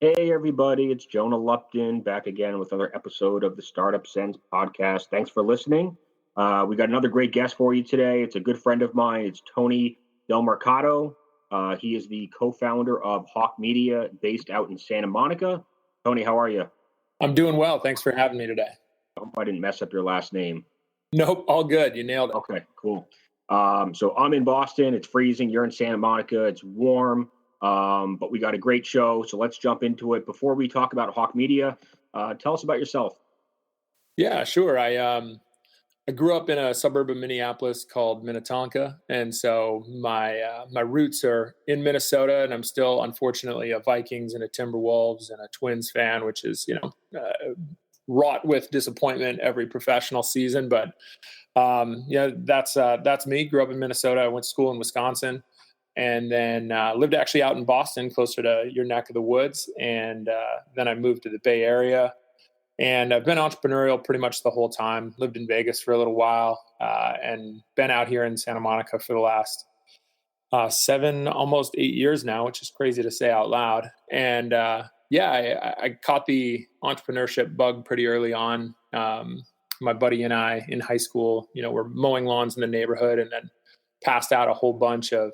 Hey everybody, it's Jonah Lupton back again with another episode of the Startup Sense podcast. Thanks for listening. We got another great guest for you today. It's a good friend of mine. It's Tony Delmercado. He is the co-founder of Hawke Media based out in Santa Monica. Tony, how are you? I'm doing well. Thanks for having me today. I hope I didn't mess up your last name. Nope, all good. You nailed it. Okay, cool. So I'm in Boston. It's freezing. You're in Santa Monica. It's warm. But we got a great show, so let's jump into it. Before we talk about Hawke Media, tell us about yourself. Yeah, sure. I grew up in a suburb of Minneapolis called Minnetonka, and so my roots are in Minnesota, and I'm still, unfortunately, a Vikings and a Timberwolves and a Twins fan, which is wrought with disappointment every professional season. But that's me. Grew up in Minnesota. I went to school in Wisconsin. And then lived actually out in Boston, closer to your neck of the woods. And then I moved to the Bay Area. And I've been entrepreneurial pretty much the whole time. Lived in Vegas for a little while and been out here in Santa Monica for the last 7, almost 8 years now, which is crazy to say out loud. And I caught the entrepreneurship bug pretty early on. My buddy and I in high school, were mowing lawns in the neighborhood and then passed out a whole bunch of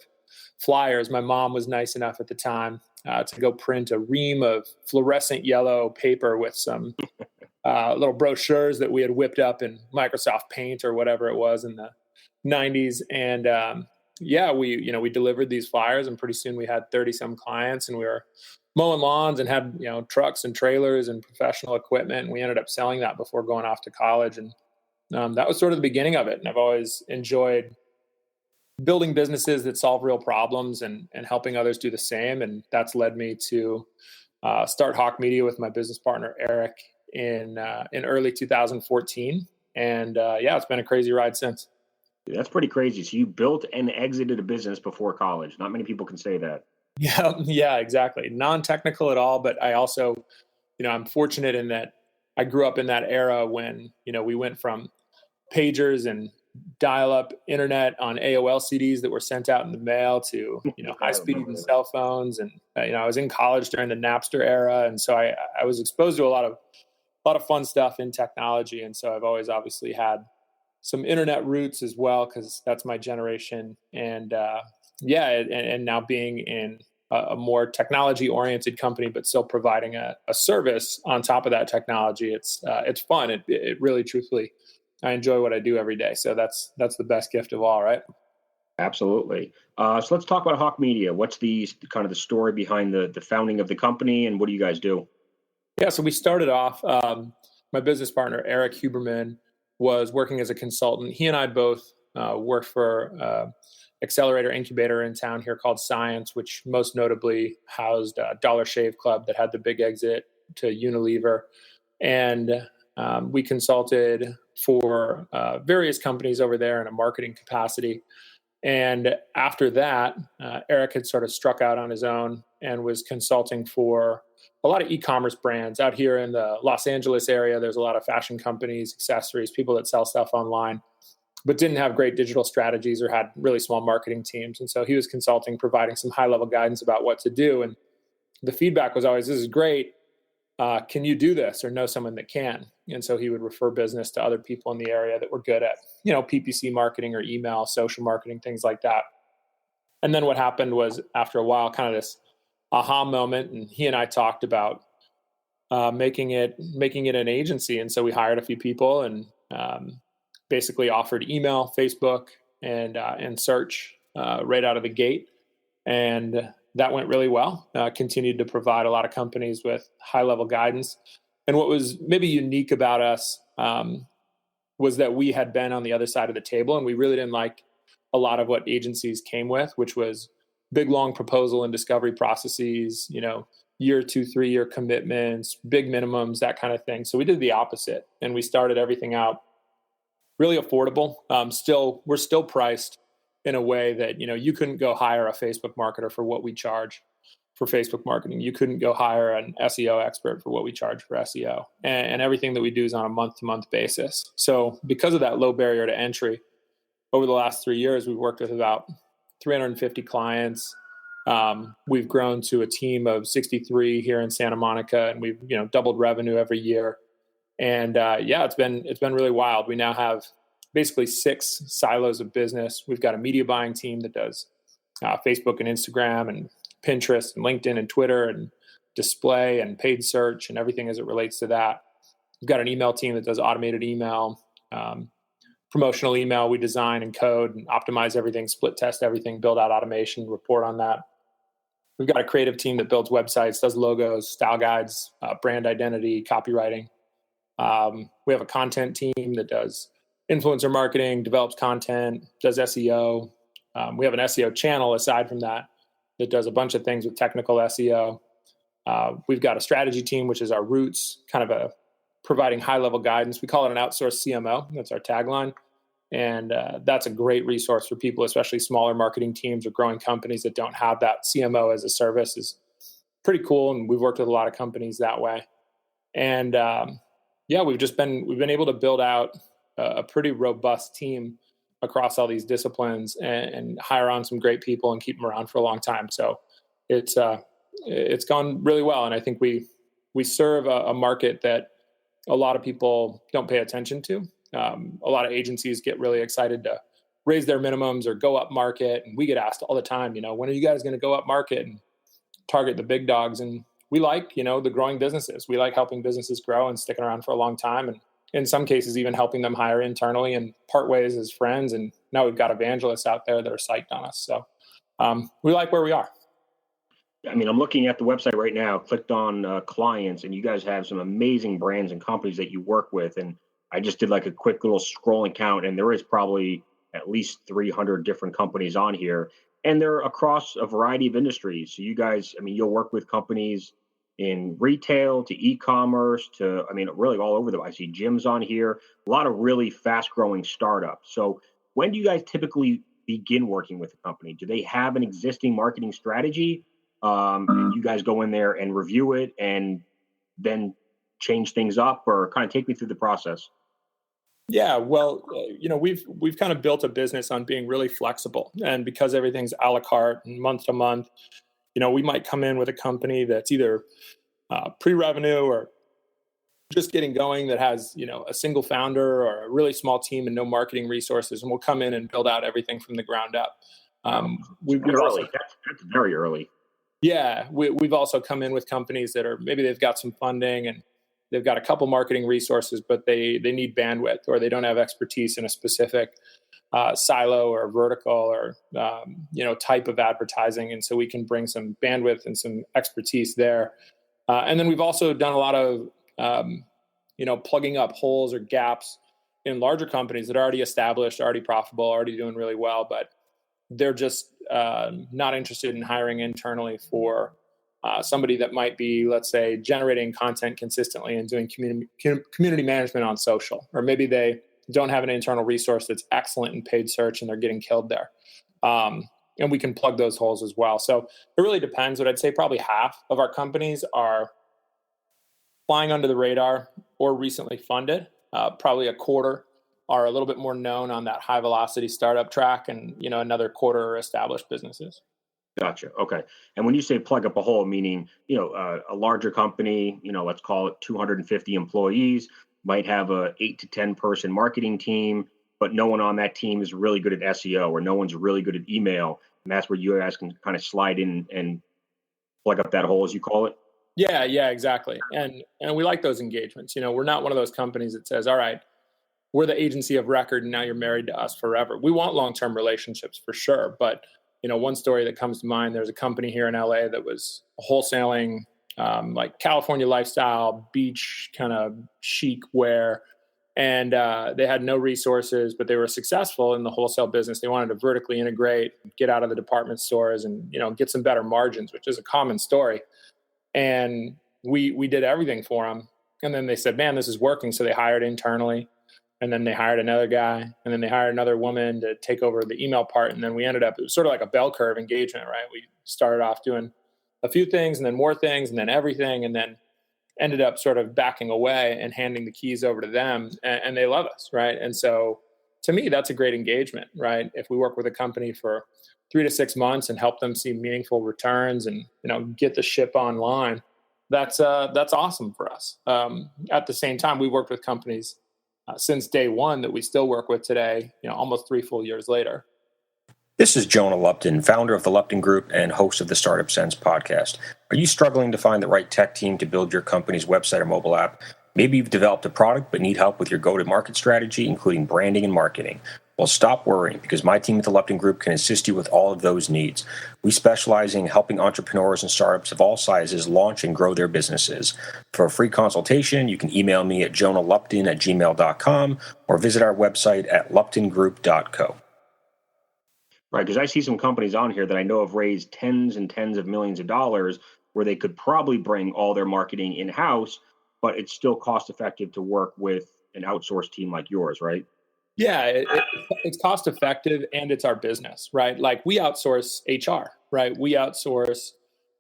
flyers. My mom was nice enough at the time to go print a ream of fluorescent yellow paper with some little brochures that we had whipped up in Microsoft Paint or whatever it was in the 90s. And we delivered these flyers, and pretty soon we had 30 some clients, and we were mowing lawns and had trucks and trailers and professional equipment. And we ended up selling that before going off to college. And that was sort of the beginning of it. And I've always enjoyed building businesses that solve real problems and helping others do the same. And that's led me to start Hawke Media with my business partner, Eric, in early 2014. And it's been a crazy ride since. That's pretty crazy. So you built and exited a business before college. Not many people can say that. Yeah, exactly. Non-technical at all. But I also, I'm fortunate in that I grew up in that era when, we went from pagers and dial-up internet on AOL CDs that were sent out in the mail to high-speed cell phones, and I was in college during the Napster era, and so I was exposed to a lot of fun stuff in technology, and so I've always obviously had some internet roots as well because that's my generation, and now being in a more technology-oriented company, but still providing a service on top of that technology, it's fun. It really, truthfully, I enjoy what I do every day. So that's the best gift of all, right? Absolutely. So let's talk about Hawke Media. What's the kind of the story behind the founding of the company, and what do you guys do? Yeah, so we started off, my business partner, Eric Huberman, was working as a consultant. He and I both worked for accelerator incubator in town here called Science, which most notably housed Dollar Shave Club that had the big exit to Unilever. And we consulted for various companies over there in a marketing capacity. And after that, Eric had sort of struck out on his own and was consulting for a lot of e-commerce brands out here in the Los Angeles area. There's a lot of fashion companies, accessories, people that sell stuff online, but didn't have great digital strategies or had really small marketing teams. And so he was consulting, providing some high-level guidance about what to do. And the feedback was always, this is great. Can you do this or know someone that can? And so he would refer business to other people in the area that were good at, PPC marketing or email, social marketing, things like that. And then what happened was after a while, kind of this aha moment, and he and I talked about making it an agency. And so we hired a few people and basically offered email, Facebook, and search right out of the gate. And that went really well. Continued to provide a lot of companies with high-level guidance. And what was maybe unique about us was that we had been on the other side of the table, and we really didn't like a lot of what agencies came with, which was big, long proposal and discovery processes, year 2, 3 year commitments, big minimums, that kind of thing. So we did the opposite, and we started everything out really affordable. We're still priced in a way that, you couldn't go hire a Facebook marketer for what we charge for Facebook marketing. You couldn't go hire an SEO expert for what we charge for SEO. And everything that we do is on a month-to-month basis. So because of that low barrier to entry, over the last 3 years, we've worked with about 350 clients, We've grown to a team of 63 here in Santa Monica, and we've doubled revenue every year. And it's been really wild. We now have basically 6 silos of business. We've got a media buying team that does Facebook and Instagram and Pinterest and LinkedIn and Twitter and display and paid search and everything as it relates to that. We've got an email team that does automated email, promotional email. We design and code and optimize everything, split test everything, build out automation, report on that. We've got a creative team that builds websites, does logos, style guides, brand identity, copywriting. We have a content team that does influencer marketing, develops content, does SEO. We have an SEO channel aside from that does a bunch of things with technical SEO. We've got a strategy team, which is our roots, kind of providing high-level guidance. We call it an outsourced CMO. That's our tagline. And that's a great resource for people, especially smaller marketing teams or growing companies that don't have that CMO as a service. Is pretty cool. And we've worked with a lot of companies that way. And we've been able to build out a pretty robust team across all these disciplines and hire on some great people and keep them around for a long time. So it's gone really well. And I think we serve a market that a lot of people don't pay attention to. A lot of agencies get really excited to raise their minimums or go up market. And we get asked all the time, when are you guys going to go up market and target the big dogs? And we like, the growing businesses. We like helping businesses grow and sticking around for a long time. And in some cases, even helping them hire internally and part ways as friends. And now we've got evangelists out there that are psyched on us. So we like where we are. I mean, I'm looking at the website right now, clicked on clients, and you guys have some amazing brands and companies that you work with. And I just did like a quick little scrolling count, and there is probably at least 300 different companies on here, and they're across a variety of industries. So you guys, you'll work with companies in retail to e-commerce to, really all over I see gyms on here, a lot of really fast growing startups. So when do you guys typically begin working with a company? Do they have an existing marketing strategy? And you guys go in there and review it and then change things up, or kind of take me through the process? Yeah, well, we've kind of built a business on being really flexible, and because everything's a la carte and month to month, we might come in with a company that's either pre-revenue or just getting going, that has a single founder or a really small team and no marketing resources, and we'll come in and build out everything from the ground up. We've early. That's very early. Yeah, we've also come in with companies that are maybe they've got some funding and they've got a couple marketing resources, but they need bandwidth, or they don't have expertise in a specific silo or vertical or type of advertising, and so we can bring some bandwidth and some expertise there. And then we've also done a lot of plugging up holes or gaps in larger companies that are already established, already profitable, already doing really well, but they're just not interested in hiring internally for somebody that might be, let's say, generating content consistently and doing community management on social, or maybe they don't have an internal resource that's excellent in paid search and they're getting killed there. And we can plug those holes as well. So it really depends, but I'd say probably half of our companies are flying under the radar or recently funded. Probably a quarter are a little bit more known on that high velocity startup track, and another quarter are established businesses. Gotcha. Okay. And when you say plug up a hole, meaning a larger company, let's call it 250 employees, might have a 8 to 10 person marketing team, but no one on that team is really good at SEO, or no one's really good at email, and that's where you guys can kind of slide in and plug up that hole, as you call it. Yeah, exactly. And we like those engagements. We're not one of those companies that says, all right, we're the agency of record and now you're married to us forever. We want long-term relationships for sure. But, one story that comes to mind, there's a company here in LA that was wholesaling like California lifestyle, beach kind of chic wear. And they had no resources, but they were successful in the wholesale business. They wanted to vertically integrate, get out of the department stores and, get some better margins, which is a common story. And we did everything for them. And then they said, man, this is working. So they hired internally. And then they hired another guy, and then they hired another woman to take over the email part. And then we ended up, it was sort of like a bell curve engagement, right? We started off doing a few things and then more things and then everything, and then ended up sort of backing away and handing the keys over to them. And they love us, right? And so to me, that's a great engagement, right? If we work with a company for 3 to 6 months and help them see meaningful returns and, get the ship online, that's awesome for us. At the same time, we worked with companies since day one that we still work with today, almost 3 full years later. This is Jonah Lupton, founder of the Lupton Group and host of the Startup Sense podcast. Are you struggling to find the right tech team to build your company's website or mobile app? Maybe you've developed a product but need help with your go-to-market strategy, including branding and marketing. Well, stop worrying, because my team at the Lupton Group can assist you with all of those needs. We specialize in helping entrepreneurs and startups of all sizes launch and grow their businesses. For a free consultation, you can email me at jonahlupton@gmail.com or visit our website at luptongroup.co. Right, because I see some companies on here that I know have raised tens and tens of millions of dollars where they could probably bring all their marketing in-house, but it's still cost-effective to work with an outsourced team like yours, right? Yeah, it's cost-effective and it's our business, right? Like we outsource HR, right? We outsource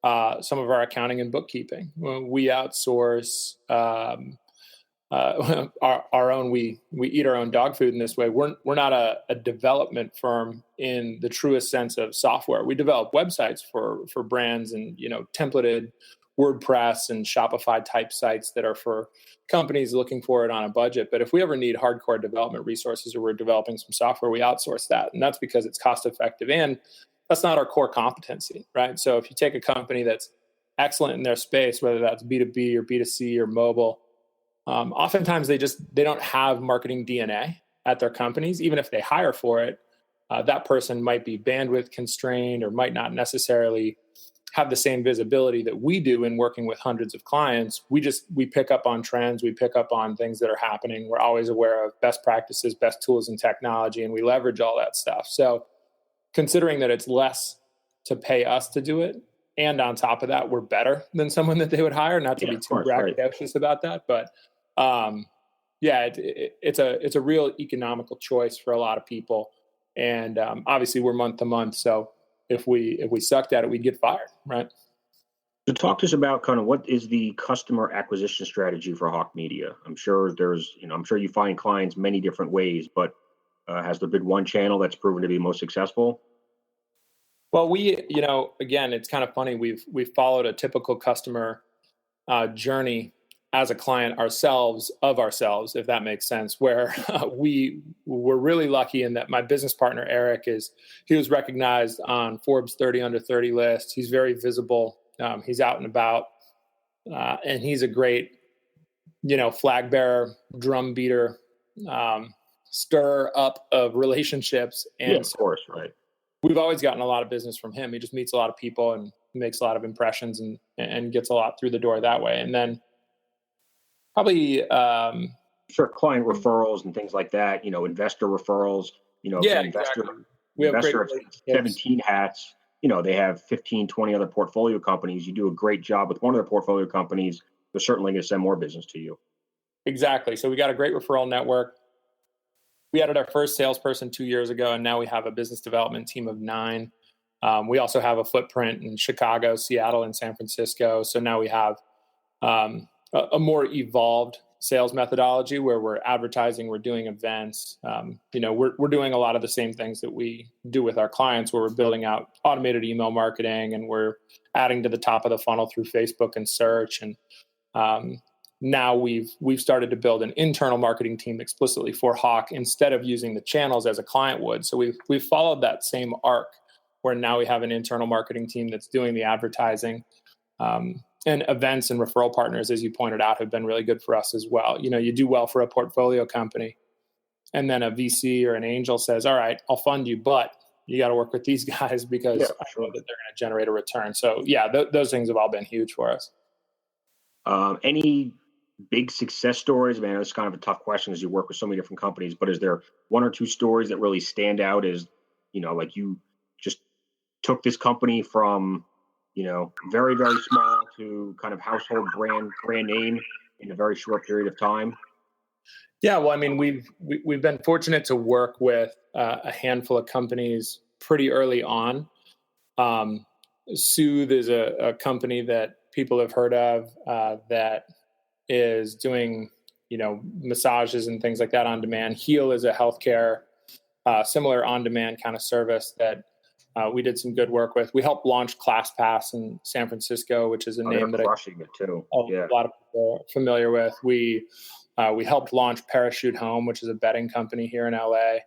some of our accounting and bookkeeping. We outsource our own. We eat our own dog food in this way. We're not a development firm in the truest sense of software. We develop websites for brands and templated WordPress and Shopify type sites that are for companies looking for it on a budget. But if we ever need hardcore development resources or we're developing some software, we outsource that, and that's because it's cost effective and that's not our core competency, right? So if you take a company that's excellent in their space, whether that's B2B or B2C or mobile. Oftentimes they don't have marketing DNA at their companies. Even if they hire for it, that person might be bandwidth constrained or might not necessarily have the same visibility that we do in working with hundreds of clients. We pick up on trends. We pick up on things that are happening. We're always aware of best practices, best tools and technology, and we leverage all that stuff. So considering that it's less to pay us to do it, and on top of that, we're better than someone that they would hire, not to be too braggadocious about that, but it's a real economical choice for a lot of people. And obviously we're month to month. So if we sucked at it, we'd get fired, right? So talk to us about kind of what is the customer acquisition strategy for Hawke Media. I'm sure you find clients many different ways, but has there been one channel that's proven to be most successful? Well, again, it's kind of funny. We've followed a typical customer journey as a client ourselves, if that makes sense, where we were really lucky in that my business partner, Eric, he was recognized on Forbes 30 under 30 list. He's very visible. He's out and about, and he's a great, flag bearer, drum beater, stir up of relationships. And yeah, of course, right. We've always gotten a lot of business from him. He just meets a lot of people and makes a lot of impressions and gets a lot through the door that way. And then probably client referrals and things like that, investor referrals, investor, exactly. We have investor has 17 hats, they have 15, 20 other portfolio companies. You do a great job with one of their portfolio companies, they're certainly going to send more business to you. Exactly. So we got a great referral network. We added our first salesperson 2 years ago, and now we have a business development team of 9. We also have a footprint in Chicago, Seattle, and San Francisco. So now we have a more evolved sales methodology where we're advertising, we're doing events. We're doing a lot of the same things that we do with our clients, where we're building out automated email marketing and we're adding to the top of the funnel through Facebook and search. And now we've started to build an internal marketing team explicitly for Hawke instead of using the channels as a client would. So we've followed that same arc where now we have an internal marketing team that's doing the advertising. And events and referral partners, as you pointed out, have been really good for us as well. You do well for a portfolio company, and then a VC or an angel says, all right, I'll fund you, but you got to work with these guys because I know that they're going to generate a return. So those things have all been huge for us. Any big success stories? I mean, it's kind of a tough question as you work with so many different companies, but is there one or two stories that really stand out as, like you just took this company from, very, very small to kind of household brand name in a very short period of time? Yeah, well, I mean, we've been fortunate to work with a handful of companies pretty early on. Soothe is a company that people have heard of that is doing, massages and things like that on demand. Heal is a healthcare similar on demand kind of service that we did some good work with. We helped launch ClassPass in San Francisco, which is a name that crushing it too. A lot of people are familiar with. We helped launch Parachute Home, which is a betting company here in LA.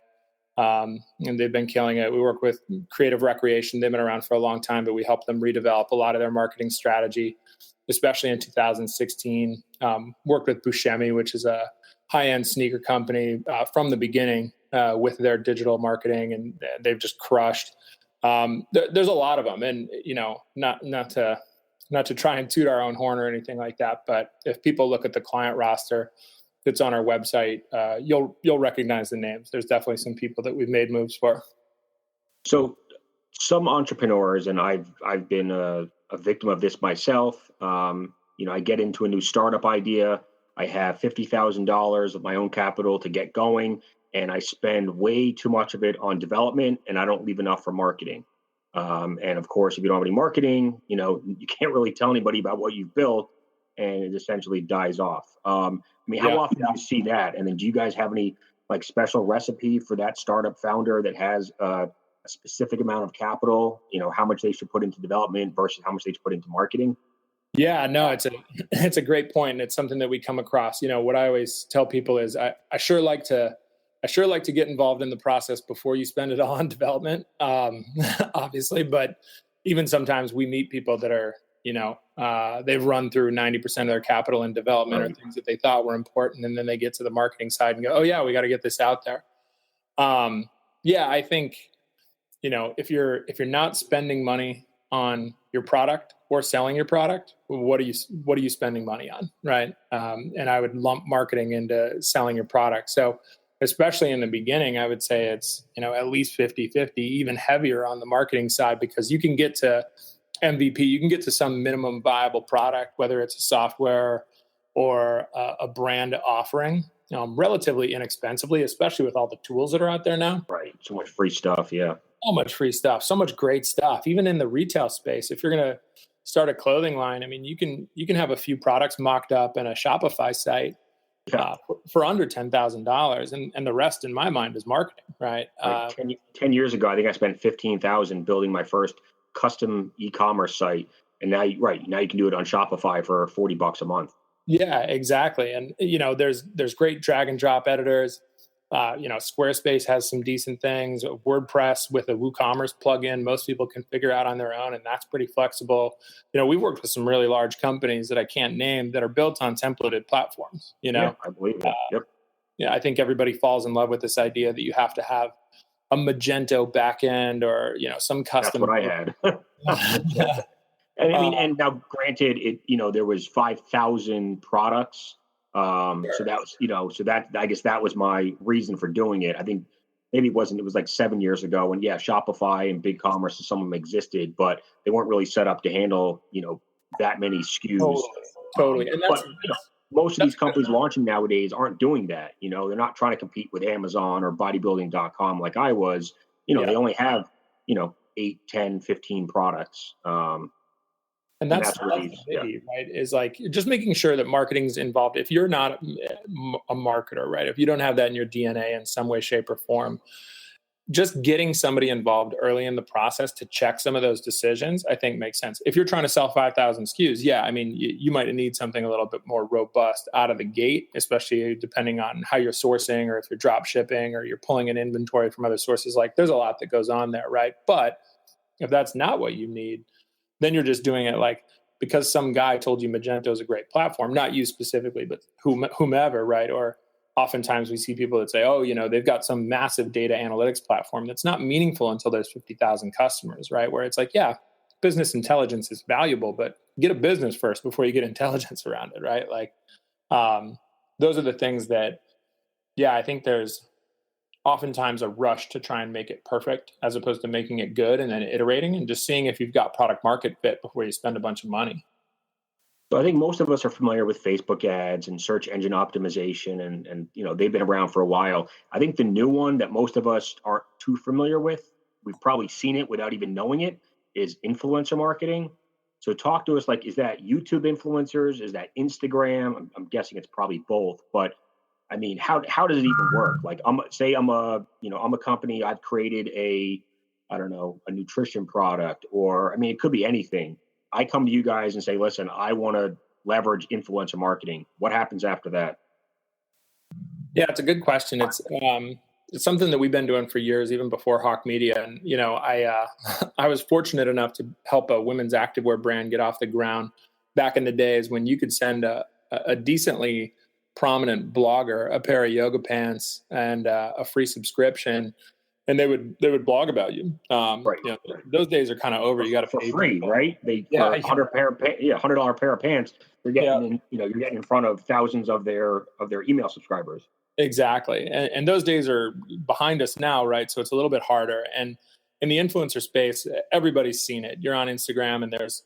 And they've been killing it. We work with Creative Recreation. They've been around for a long time, but we helped them redevelop a lot of their marketing strategy, especially in 2016. Worked with Buscemi, which is a high-end sneaker company from the beginning with their digital marketing, and they've just crushed. There's a lot of them, and not to try and toot our own horn or anything like that, but if people look at the client roster that's on our website, you'll recognize the names. There's definitely some people that we've made moves for. So some entrepreneurs, and I've been a victim of this myself. I get into a new startup idea. I have $50,000 of my own capital to get going, and I spend way too much of it on development, and I don't leave enough for marketing. And of course, if you don't have any marketing, you can't really tell anybody about what you've built, and it essentially dies off. How often do you see that? And then do you guys have any special recipe for that startup founder that has a specific amount of capital, how much they should put into development versus how much they should put into marketing? Yeah, no, it's a great point. And it's something that we come across. What I always tell people is I sure like to get involved in the process before you spend it all on development, obviously. But even sometimes we meet people that are, they've run through 90% of their capital in development, right, or things that they thought were important. And then they get to the marketing side and go, oh yeah, we got to get this out there. I think, if you're not spending money on your product or selling your product, what are you spending money on? Right. And I would lump marketing into selling your product. So especially in the beginning, I would say it's, at least 50-50, even heavier on the marketing side, because you can get to MVP, you can get to some minimum viable product, whether it's a software or a brand offering, relatively inexpensively, especially with all the tools that are out there now. Right. So much free stuff. Yeah. So much free stuff, so much great stuff, even in the retail space. If you're going to start a clothing line, you can have a few products mocked up in a Shopify site for under $10,000. And the rest in my mind is marketing, right? 10 years ago, I think I spent $15,000 building my first custom e-commerce site. And now you can do it on Shopify for $40 a month. Yeah, exactly. And, there's great drag and drop editors. Squarespace has some decent things. WordPress with a WooCommerce plugin, most people can figure out on their own, and that's pretty flexible. We've worked with some really large companies that I can't name that are built on templated platforms. Yeah, I believe it. Yep. I think everybody falls in love with this idea that you have to have a Magento backend or some custom. That's what I had. And now granted, there was 5,000 products. So that was, I guess that was my reason for doing it. I think maybe it was like 7 years ago when, Shopify and BigCommerce and some of them existed, but they weren't really set up to handle, that many SKUs. Totally. And but most of these companies launching nowadays aren't doing that. They're not trying to compete with Amazon or bodybuilding.com like I was. They only have, 8, 10, 15 products. And that's really, right, is just making sure that marketing's involved. If you're not a marketer, right, if you don't have that in your DNA in some way, shape, or form, just getting somebody involved early in the process to check some of those decisions, I think makes sense. If you're trying to sell 5,000 SKUs, you might need something a little bit more robust out of the gate, especially depending on how you're sourcing or if you're drop shipping or you're pulling in inventory from other sources. There's a lot that goes on there, right? But if that's not what you need, then you're just doing it because some guy told you Magento is a great platform, not you specifically, but whomever, right? Or oftentimes we see people that say, oh, they've got some massive data analytics platform that's not meaningful until there's 50,000 customers, right? Where it's business intelligence is valuable, but get a business first before you get intelligence around it, right? Those are the things that, I think there's oftentimes a rush to try and make it perfect as opposed to making it good and then iterating and just seeing if you've got product market fit before you spend a bunch of money. So I think most of us are familiar with Facebook ads and search engine optimization and they've been around for a while. I think the new one that most of us aren't too familiar with, we've probably seen it without even knowing it, is influencer marketing. So talk to us, is that YouTube influencers? Is that Instagram? I'm guessing it's probably both, but how does it even work? I'm a company. I've created a I don't know, a nutrition product, or, I mean, it could be anything. I come to you guys and say, listen, I want to leverage influencer marketing. What happens after that? Yeah, it's a good question. It's something that we've been doing for years, even before Hawke Media. And I I was fortunate enough to help a women's activewear brand get off the ground back in the days when you could send a decently prominent blogger a pair of yoga pants and a free subscription, and they would blog about you. Right. Those days are kind of over. You got to for pay free, people. right? They Yeah, for $100 pair of pants, you're getting you're getting in front of thousands of their email subscribers. exactly. And those days are behind us now, right? So it's a little bit harder. And in the influencer space, everybody's seen it. You're on Instagram, and there's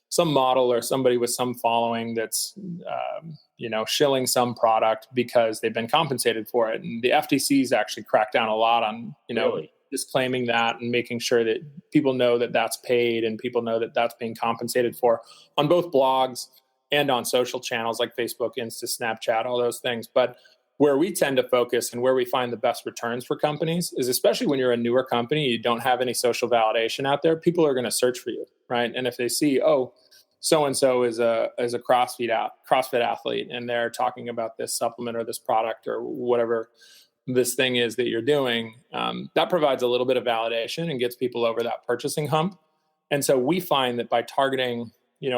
some model or somebody with some following that's shilling some product because they've been compensated for it. And the FTC's actually cracked down a lot on Really? disclaiming that and making sure that people know that that's paid and people know that that's being compensated for on both blogs and on social channels like Facebook, Insta, Snapchat, all those things. But where we tend to focus and where we find the best returns for companies is, especially when you're a newer company, you don't have any social validation out there, people are going to search for you, right? And if they see, oh, so-and-so is a CrossFit athlete, and they're talking about this supplement or this product or whatever this thing is that you're doing, that provides a little bit of validation and gets people over that purchasing hump. And so we find that by targeting,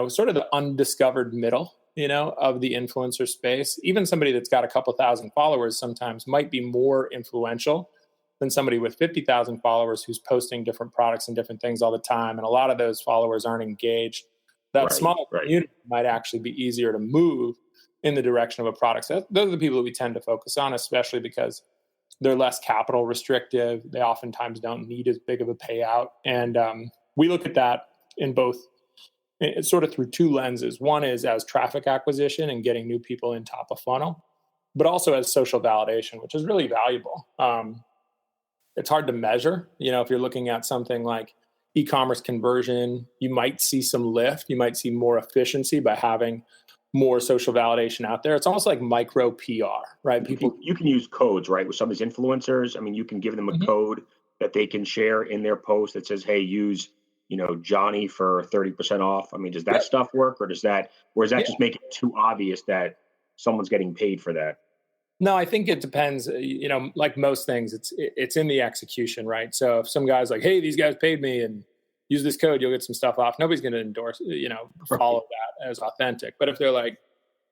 sort of the undiscovered middle, of the influencer space, even somebody that's got a couple thousand followers sometimes might be more influential than somebody with 50,000 followers who's posting different products and different things all the time. And a lot of those followers aren't engaged. That small community might actually be easier to move in the direction of a product. So those are the people that we tend to focus on, especially because they're less capital restrictive. They oftentimes don't need as big of a payout. And we look at that in both, it's sort of through two lenses. One is as traffic acquisition and getting new people in top of funnel, but also as social validation, which is really valuable. It's hard to measure. If you're looking at something like e-commerce conversion, you might see some lift. You might see more efficiency by having more social validation out there. It's almost like micro PR, right? You can use codes, right? With some of these influencers, I mean, you can give them a code that they can share in their post that says, hey, use Johnny for 30% off. I mean, does that stuff work, or does that just make it too obvious that someone's getting paid for that? No, I think it depends. Like most things, it's in the execution, right? So if some guy's like, hey, these guys paid me and use this code, you'll get some stuff off. Nobody's going to endorse, follow that as authentic. But if they're like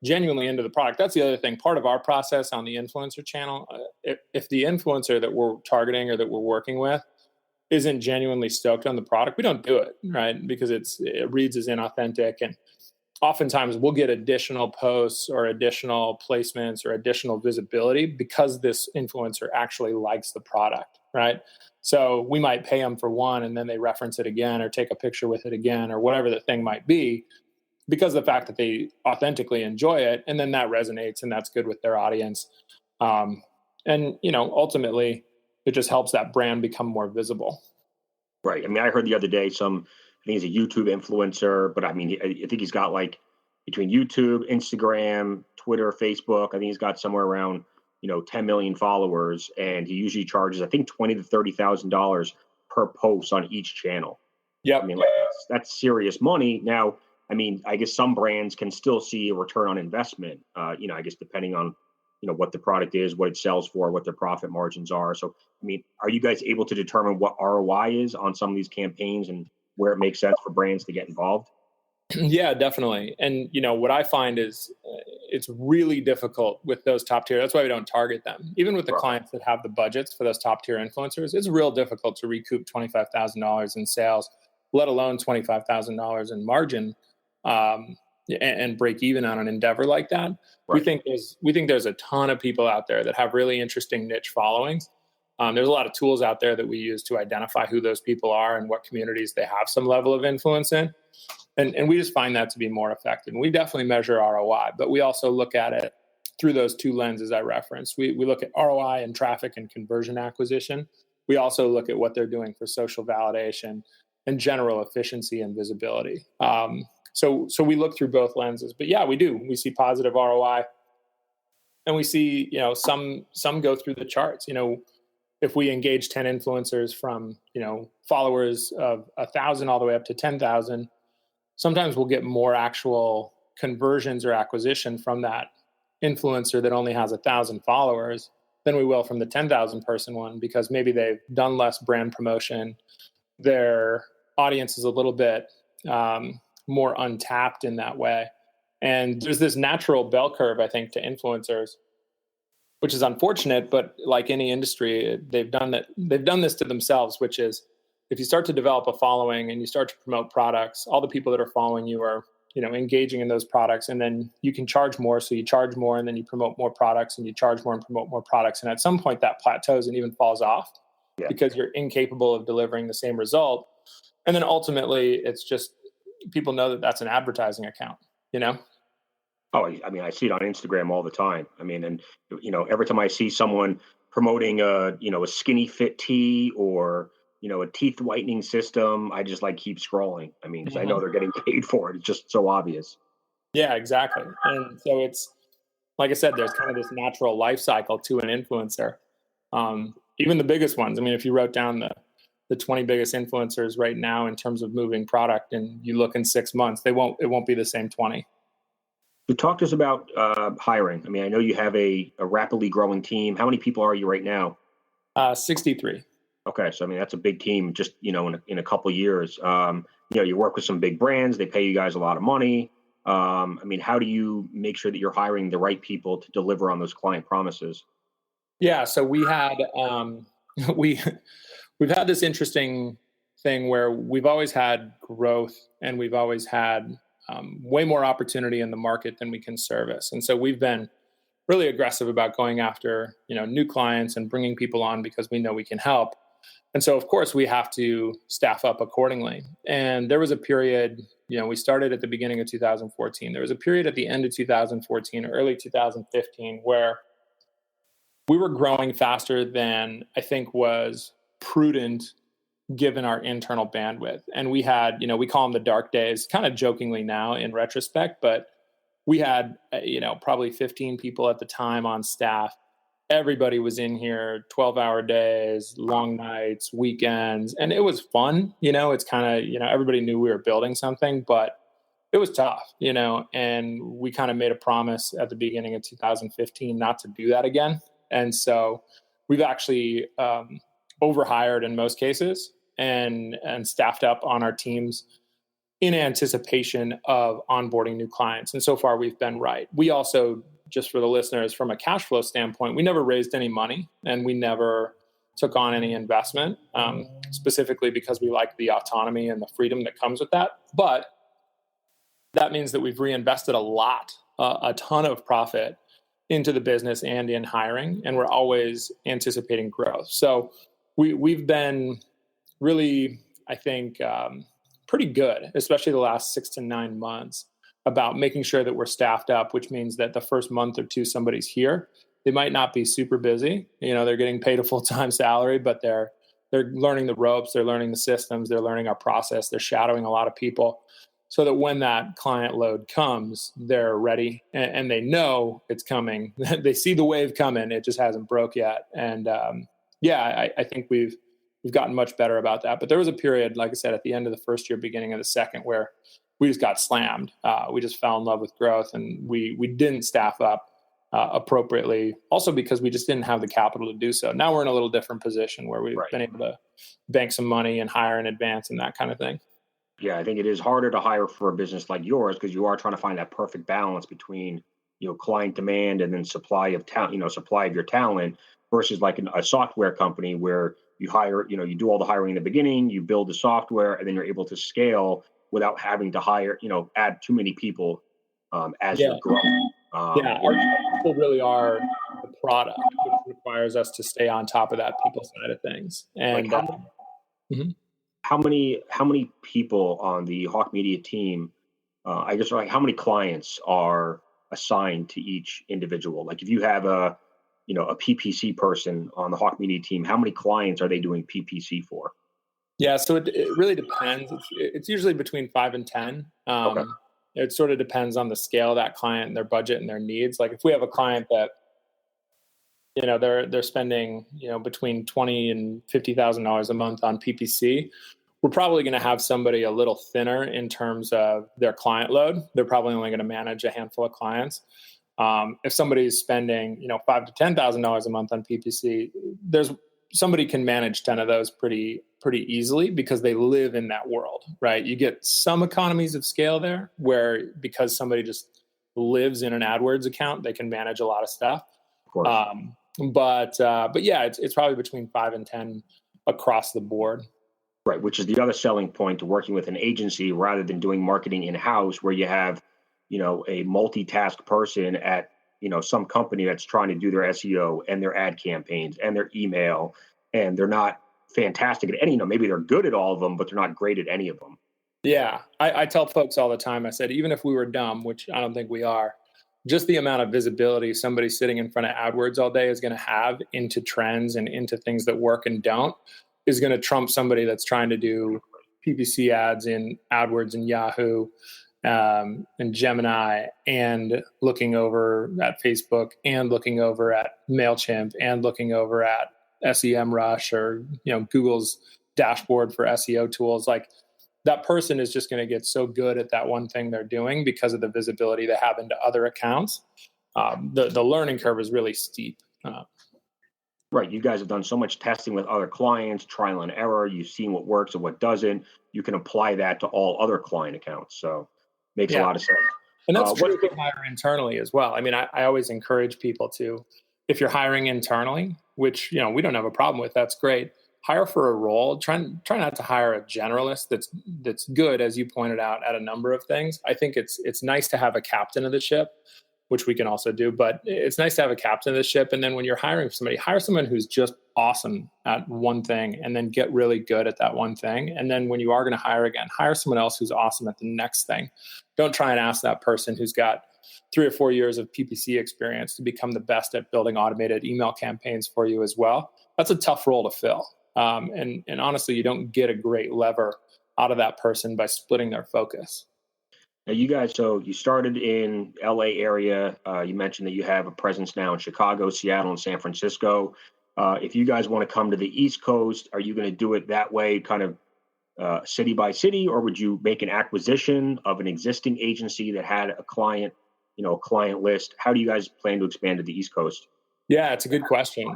genuinely into the product, that's the other thing. Part of our process on the influencer channel, if the influencer that we're targeting or that we're working with isn't genuinely stoked on the product, we don't do it, right? Because it reads as inauthentic. And oftentimes we'll get additional posts or additional placements or additional visibility because this influencer actually likes the product, right? So we might pay them for one and then they reference it again or take a picture with it again or whatever the thing might be, because of the fact that they authentically enjoy it. And then that resonates and that's good with their audience. And ultimately it just helps that brand become more visible. Right. I mean, I heard the other day I think he's a YouTube influencer, but I mean, I think he's got like between YouTube, Instagram, Twitter, Facebook, I think he's got somewhere around, 10 million followers, and he usually charges, I think, $20,000 to $30,000 per post on each channel. Yeah. I mean, that's serious money. Now, I mean, I guess some brands can still see a return on investment, I guess depending on, what the product is, what it sells for, what their profit margins are. So, I mean, are you guys able to determine what ROI is on some of these campaigns and where it makes sense for brands to get involved? Yeah, definitely. And, what I find is it's really difficult with those top tier. That's why we don't target them. Even with the clients that have the budgets for those top tier influencers, it's real difficult to recoup $25,000 in sales, let alone $25,000 in margin, and break even on an endeavor like that. Right. We think there's a ton of people out there that have really interesting niche followings. There's a lot of tools out there that we use to identify who those people are and what communities they have some level of influence in. And we just find that to be more effective. And we definitely measure ROI, but we also look at it through those two lenses I referenced. We look at ROI and traffic and conversion acquisition. We also look at what they're doing for social validation and general efficiency and visibility. So we look through both lenses. But yeah, we do. We see positive ROI. And we see, some go through the charts. if we engage 10 influencers from, followers of 1,000 all the way up to 10,000, sometimes we'll get more actual conversions or acquisition from that influencer that only has 1,000 followers than we will from the 10,000 person one, because maybe they've done less brand promotion. Their audience is a little bit more untapped in that way. And there's this natural bell curve, I think, to influencers, which is unfortunate, but like any industry, they've done this to themselves, which is if you start to develop a following and you start to promote products, all the people that are following you are, engaging in those products, and then you can charge more. So you charge more, and then you promote more products, and you charge more and promote more products. And at some point that plateaus and even falls off because you're incapable of delivering the same result. And then ultimately it's just, people know that that's an advertising account, Oh, I mean, I see it on Instagram all the time. I mean, and every time I see someone promoting a skinny fit tea or a teeth whitening system, I just keep scrolling. I mean, 'cause I know they're getting paid for it. It's just so obvious. Yeah, exactly. And so it's, like I said, there's kind of this natural life cycle to an influencer. Even the biggest ones. I mean, if you wrote down the 20 biggest influencers right now in terms of moving product, and you look in 6 months, it won't be the same 20. You talked to us about hiring. I mean, I know you have a rapidly growing team. How many people are you right now? 63. Okay, so I mean that's a big team. Just in a couple of years, you work with some big brands. They pay you guys a lot of money. I mean, how do you make sure that you're hiring the right people to deliver on those client promises? Yeah, so we had we've had this interesting thing where we've always had growth, and we've always had way more opportunity in the market than we can service, and so we've been really aggressive about going after new clients and bringing people on because we know we can help. And so, of course, we have to staff up accordingly. And there was a period, we started at the beginning of 2014. There was a period at the end of 2014, early 2015, where we were growing faster than I think was prudent given our internal bandwidth. And we had, we call them the dark days, kind of jokingly now in retrospect, but we had, probably 15 people at the time on staff. Everybody was in here 12-hour days, long nights, weekends, and it was fun. It's kind of, everybody knew we were building something, but it was tough, and we kind of made a promise at the beginning of 2015 not to do that again. And so we've actually overhired in most cases and staffed up on our teams in anticipation of onboarding new clients. And so far we've been right. We also, just for the listeners, from a cash flow standpoint, we never raised any money and we never took on any investment, specifically because we like the autonomy and the freedom that comes with that. But that means that we've reinvested a ton of profit into the business and in hiring, and we're always anticipating growth. So we've been really, I think, pretty good, especially the last 6 to 9 months, about making sure that we're staffed up, which means that the first month or two somebody's here, they might not be super busy. They're getting paid a full-time salary, but they're learning the ropes, they're learning the systems, they're learning our process, they're shadowing a lot of people, so that when that client load comes, they're ready and they know it's coming. They see the wave coming, it just hasn't broke yet. And I think we've gotten much better about that. But there was a period, like I said, at the end of the first year, beginning of the second, where we just got slammed. We just fell in love with growth, and we didn't staff up appropriately. Also because we just didn't have the capital to do so. Now we're in a little different position where we've been able to bank some money and hire in advance and that kind of thing. Yeah, I think it is harder to hire for a business like yours because you are trying to find that perfect balance between client demand and then supply of talent, supply of your talent, versus like a software company where you hire, you do all the hiring in the beginning, you build the software, and then you're able to scale without having to hire, add too many people as you're growing. Our people really are the product, which requires us to stay on top of that people side of things. And how many people on the Hawke Media team? I guess how many clients are assigned to each individual? Like if you have a PPC person on the Hawke Media team, how many clients are they doing PPC for? Yeah, so it really depends. It's usually between 5 and 10. Okay. It sort of depends on the scale of that client and their budget and their needs. Like if we have a client that they're spending, between $20,000 and $50,000 a month on PPC. We're probably going to have somebody a little thinner in terms of their client load. They're probably only going to manage a handful of clients. If somebody is spending, $5,000 to $10,000 a month on PPC, somebody can manage 10 of those pretty easily because they live in that world, right? You get some economies of scale there where because somebody just lives in an AdWords account, they can manage a lot of stuff. Of course. But yeah, it's probably between 5 and 10 across the board. Right, which is the other selling point to working with an agency rather than doing marketing in-house, where you have, a multitask person at, some company that's trying to do their SEO and their ad campaigns and their email, and they're not fantastic at any, maybe they're good at all of them, but they're not great at any of them. Yeah, I tell folks all the time, I said, even if we were dumb, which I don't think we are, just the amount of visibility somebody sitting in front of AdWords all day is going to have into trends and into things that work and don't is going to trump somebody that's trying to do PPC ads in AdWords and Yahoo and Gemini and looking over at Facebook and looking over at MailChimp and looking over at SEMrush or, Google's dashboard for SEO tools. Like that person is just going to get so good at that one thing they're doing because of the visibility they have into other accounts. The learning curve is really steep. Right. You guys have done so much testing with other clients, trial and error. You've seen what works and what doesn't. You can apply that to all other client accounts. So makes a lot of sense. And that's true if you hire internally as well. I mean, I always encourage people to, if you're hiring internally, which, we don't have a problem with, that's great. Hire for a role. Try not to hire a generalist that's good, as you pointed out, at a number of things. I think it's nice to have a captain of the ship, which we can also do, but it's nice to have a captain of the ship. And then when you're hiring somebody, hire someone who's just awesome at one thing and then get really good at that one thing. And then when you are going to hire again, hire someone else who's awesome at the next thing. Don't try and ask that person who's got 3 or 4 years of PPC experience to become the best at building automated email campaigns for you as well. That's a tough role to fill. And honestly, you don't get a great lever out of that person by splitting their focus. Now, you guys, so you started in LA area. You mentioned that you have a presence now in Chicago, Seattle, and San Francisco. If you guys want to come to the East Coast, are you going to do it that way, kind of city by city, or would you make an acquisition of an existing agency that had a client, a client list? How do you guys plan to expand to the East Coast? Yeah, it's a good question.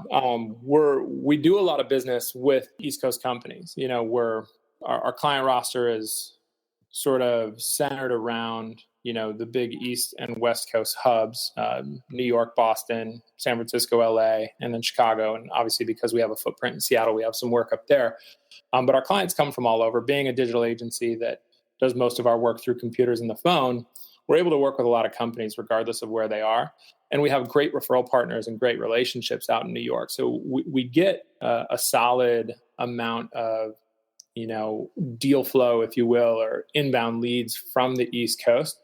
We do a lot of business with East Coast companies. Our client roster is sort of centered around, the big East and West Coast hubs, New York, Boston, San Francisco, LA, and then Chicago. And obviously, because we have a footprint in Seattle, we have some work up there. But our clients come from all over. Being a digital agency that does most of our work through computers and the phone, we're able to work with a lot of companies regardless of where they are. And we have great referral partners and great relationships out in New York. So we get a solid amount of, deal flow, if you will, or inbound leads from the East Coast.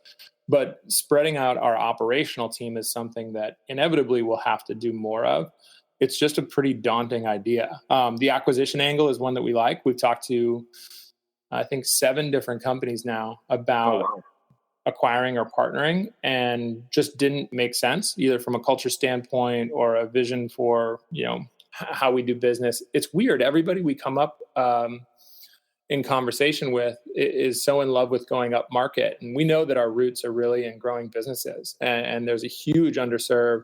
But spreading out our operational team is something that inevitably we'll have to do more of. It's just a pretty daunting idea. The acquisition angle is one that we like. We've talked to, I think, 7 different companies now about acquiring or partnering, and just didn't make sense either from a culture standpoint or a vision for, how we do business. It's weird. Everybody we come up in conversation with is so in love with going up market. And we know that our roots are really in growing businesses. And there's a huge underserved,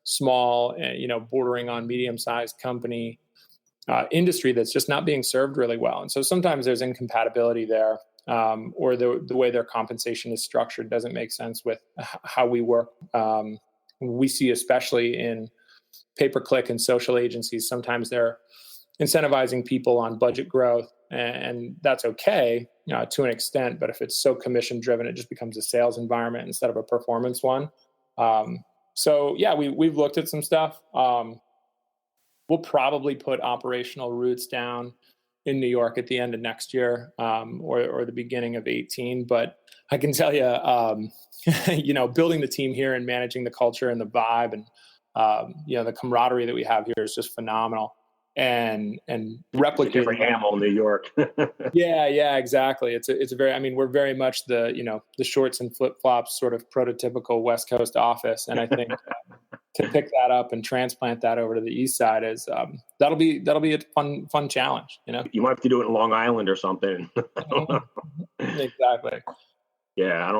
small, bordering on medium-sized company industry that's just not being served really well. And so sometimes there's incompatibility there, or the way their compensation is structured doesn't make sense with how we work. We see, especially in pay-per-click and social agencies, sometimes they're incentivizing people on budget growth, and that's okay to an extent. But if it's so commission driven, it just becomes a sales environment instead of a performance one. So yeah, we've looked at some stuff. We'll probably put operational roots down in New York at the end of next year, or the beginning of 2018. But I can tell you, building the team here and managing the culture and the vibe and the camaraderie that we have here is just phenomenal. And replicating a different animal in New York. Yeah, exactly. It's a very, we're very much the shorts and flip flops sort of prototypical West Coast office. And I think to pick that up and transplant that over to the east side is that'll be a fun challenge. You might have to do it in Long Island or something. I don't know. Exactly. Yeah,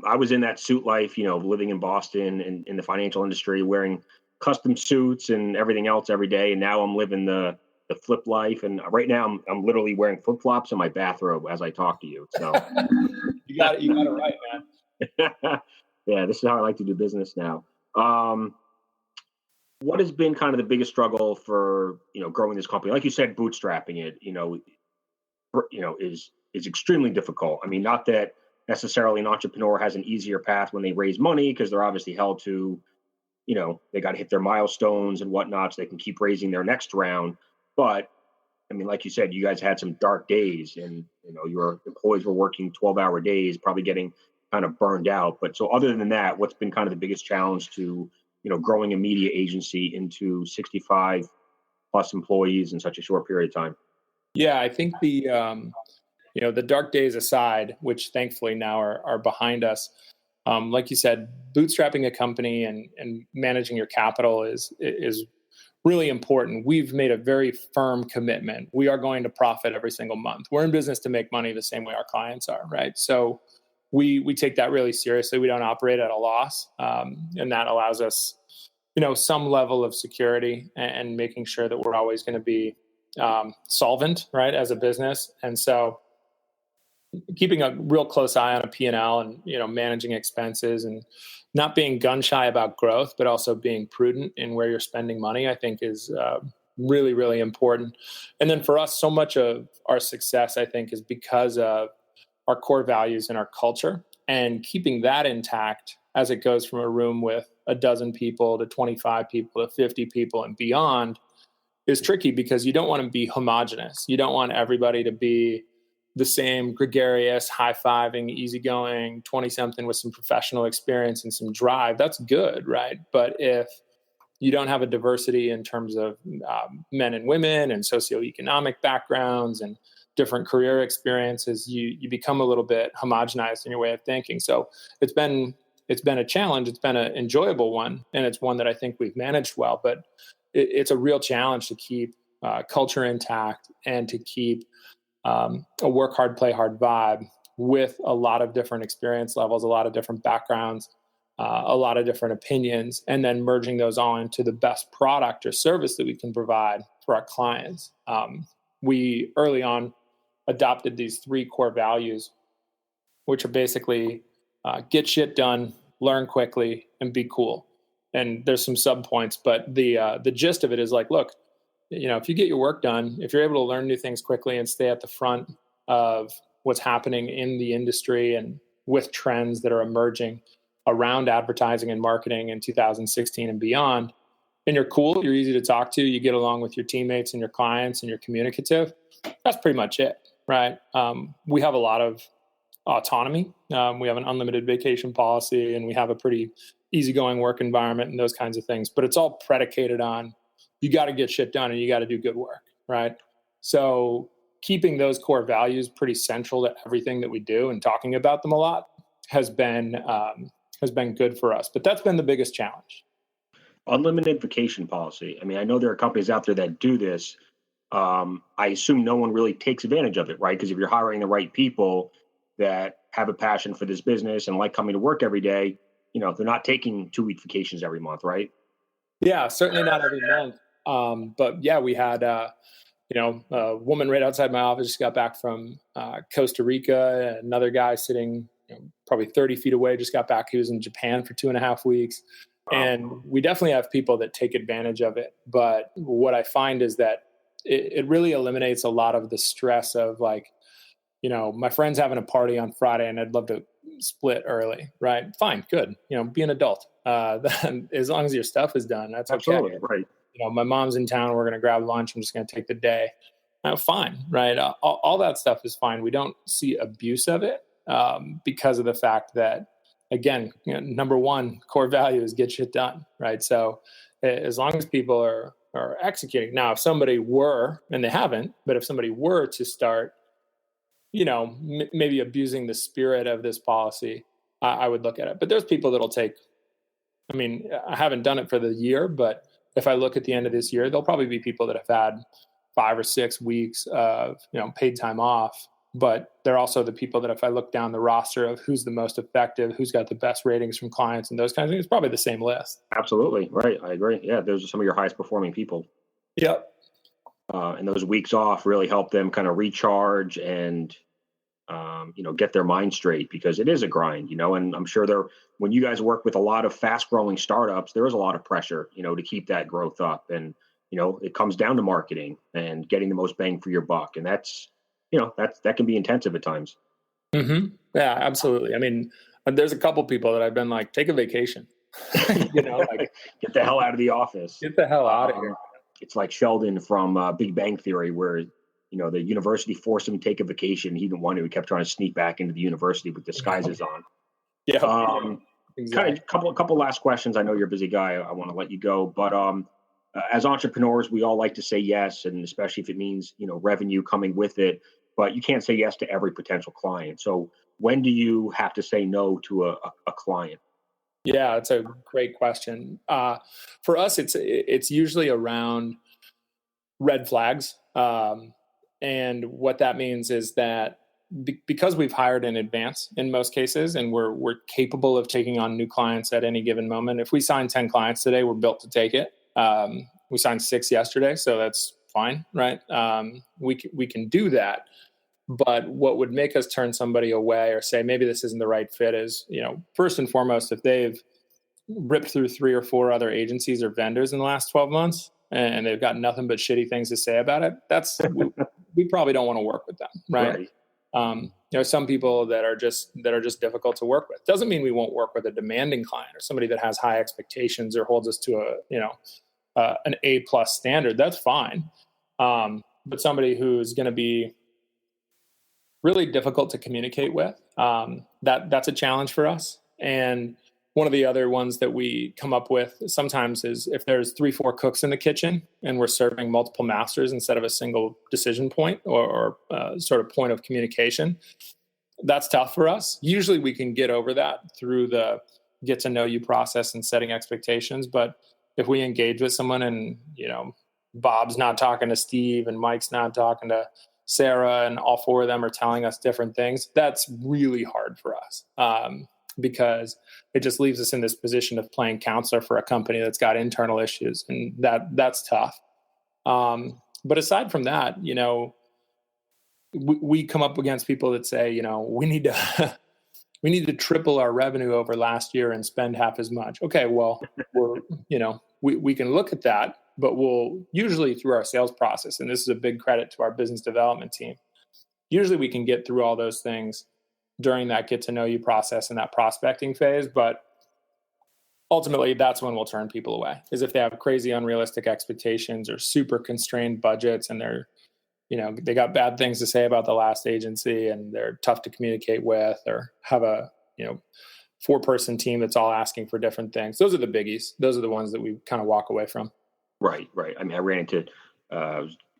I was in that suit life, living in Boston and in the financial industry, wearing custom suits and everything else every day. And now I'm living the flip life. And right now I'm literally wearing flip flops in my bathrobe as I talk to you. So you got it right, man. Yeah, this is how I like to do business now. What has been kind of the biggest struggle for growing this company? Like you said, bootstrapping it, is extremely difficult. I mean, not that necessarily an entrepreneur has an easier path when they raise money, because they're obviously held to, they got to hit their milestones and whatnot so they can keep raising their next round. But I mean, like you said, you guys had some dark days, and your employees were working 12-hour days, probably getting kind of burned out. But so other than that, what's been kind of the biggest challenge to growing a media agency into 65 plus employees in such a short period of time? Yeah, I think the dark days aside, which thankfully now are behind us, like you said, bootstrapping a company and managing your capital is really important. We've made a very firm commitment. We are going to profit every single month. We're in business to make money the same way our clients are, right? So we take that really seriously. We don't operate at a loss, and that allows us, some level of security and making sure that we're always going to be solvent, right, as a business. And so keeping a real close eye on a P&L and, managing expenses and not being gun shy about growth, but also being prudent in where you're spending money, I think is really, really important. And then for us, so much of our success, I think, is because of our core values and our culture, and keeping that intact as it goes from a room with a dozen people to 25 people to 50 people and beyond is tricky, because you don't want to be homogenous. You don't want everybody to be the same gregarious, high-fiving, easygoing 20-something with some professional experience and some drive. That's good, right? But if you don't have a diversity in terms of men and women and socioeconomic backgrounds and different career experiences, you become a little bit homogenized in your way of thinking. So it's been a challenge. It's been an enjoyable one, and it's one that I think we've managed well. But it's a real challenge to keep culture intact and to keep a work hard, play hard vibe with a lot of different experience levels, a lot of different backgrounds, a lot of different opinions, and then merging those all into the best product or service that we can provide for our clients. We early on adopted these 3 core values, which are basically get shit done, learn quickly, and be cool. And there's some sub points, but the gist of it is like, look, if you get your work done, if you're able to learn new things quickly and stay at the front of what's happening in the industry and with trends that are emerging around advertising and marketing in 2016 and beyond, and you're cool, you're easy to talk to, you get along with your teammates and your clients and you're communicative, that's pretty much it, right? We have a lot of autonomy. We have an unlimited vacation policy, and we have a pretty easygoing work environment and those kinds of things. But it's all predicated on you got to get shit done and you got to do good work, right? So keeping those core values pretty central to everything that we do and talking about them a lot has been good for us. But that's been the biggest challenge. Unlimited vacation policy. I mean, I know there are companies out there that do this. I assume no one really takes advantage of it, right? Because if you're hiring the right people that have a passion for this business and like coming to work every day, they're not taking 2-week vacations every month, right? Yeah, certainly not every month. But yeah, we had, a woman right outside my office just got back from Costa Rica. Another guy sitting probably 30 feet away just got back. He was in Japan for 2.5 weeks. And we definitely have people that take advantage of it. But what I find is that it really eliminates a lot of the stress of like, my friend's having a party on Friday and I'd love to split early, right? Fine, good. Be an adult. As long as your stuff is done, that's absolutely okay. Right. My mom's in town. We're going to grab lunch. I'm just going to take the day. Fine, right? All that stuff is fine. We don't see abuse of it because of the fact that, again, number one core value is get shit done, right? So as long as people are executing. Now, if somebody were, and they haven't, but if somebody were to start, maybe abusing the spirit of this policy, I would look at it. But there's people that'll take I mean, I haven't done it for the year, but if I look at the end of this year, there'll probably be people that have had 5 or 6 weeks of, paid time off. But they're also the people that if I look down the roster of who's the most effective, who's got the best ratings from clients and those kinds of things, it's probably the same list. Absolutely. Right. I agree. Yeah. Those are some of your highest performing people. Yep. And those weeks off really help them kind of recharge and, get their mind straight, because it is a grind, and I'm sure when you guys work with a lot of fast growing startups, there is a lot of pressure, to keep that growth up. And, it comes down to marketing and getting the most bang for your buck. And that can be intensive at times. Mm-hmm. Yeah, absolutely. I mean, there's a couple people that I've been like, take a vacation, like get the hell out of the office. Get the hell out of here. It's like Sheldon from Big Bang Theory, where, the university forced him to take a vacation. He didn't want to. He kept trying to sneak back into the university with disguises on. Yeah. Exactly. Kind of couple last questions. I know you're a busy guy. I want to let you go, but as entrepreneurs, we all like to say yes, and especially if it means revenue coming with it. But you can't say yes to every potential client. So when do you have to say no to a client? Yeah, it's a great question. For us, it's usually around red flags. And what that means is that because we've hired in advance in most cases, and we're capable of taking on new clients at any given moment. If we sign 10 clients today, we're built to take it. We signed 6 yesterday, so that's fine, right? We can do that. But what would make us turn somebody away or say maybe this isn't the right fit is, first and foremost, if they've ripped through 3 or 4 other agencies or vendors in the last 12 months and they've got nothing but shitty things to say about it, we probably don't want to work with them, right? Some people that are just difficult to work with. Doesn't mean we won't work with a demanding client or somebody that has high expectations or holds us to an A+ standard. That's fine. But somebody who's going to be really difficult to communicate with, that's a challenge for us. And one of the other ones that we come up with sometimes is if there's 3-4 cooks in the kitchen and we're serving multiple masters instead of a single decision point or sort of point of communication, that's tough for us. Usually we can get over that through the get to know you process and setting expectations. But if we engage with someone and, Bob's not talking to Steve and Mike's not talking to Sarah and all 4 of them are telling us different things, that's really hard for us. Because it just leaves us in this position of playing counselor for a company that's got internal issues, and that's tough. But aside from that, we come up against people that say, we need to triple our revenue over last year and spend half as much. Okay, well, we can look at that, but we'll usually through our sales process, and this is a big credit to our business development team. Usually we can get through all those things during that get to know you process and that prospecting phase. But ultimately that's when we'll turn people away, is if they have crazy unrealistic expectations or super constrained budgets and they're, they got bad things to say about the last agency and they're tough to communicate with, or have a, 4-person team that's all asking for different things. Those are the biggies. Those are the ones that we kind of walk away from. Right. I mean, I ran into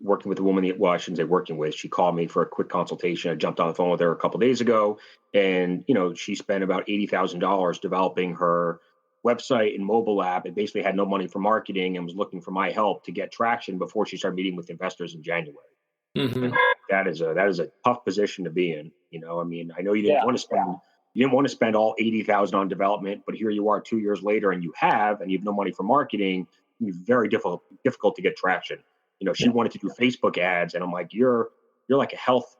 working with a woman, well, I shouldn't say working with, she called me for a quick consultation. I jumped on the phone with her a couple of days ago, and, she spent about $80,000 developing her website and mobile app, and basically had no money for marketing and was looking for my help to get traction before she started meeting with investors in January. Mm-hmm. That is a tough position to be in. I mean, I know you didn't want to spend all $80,000 on development, but here you are 2 years later and you have no money for marketing. It's very difficult to get traction. She wanted to do Facebook ads, and I'm like, you're like a health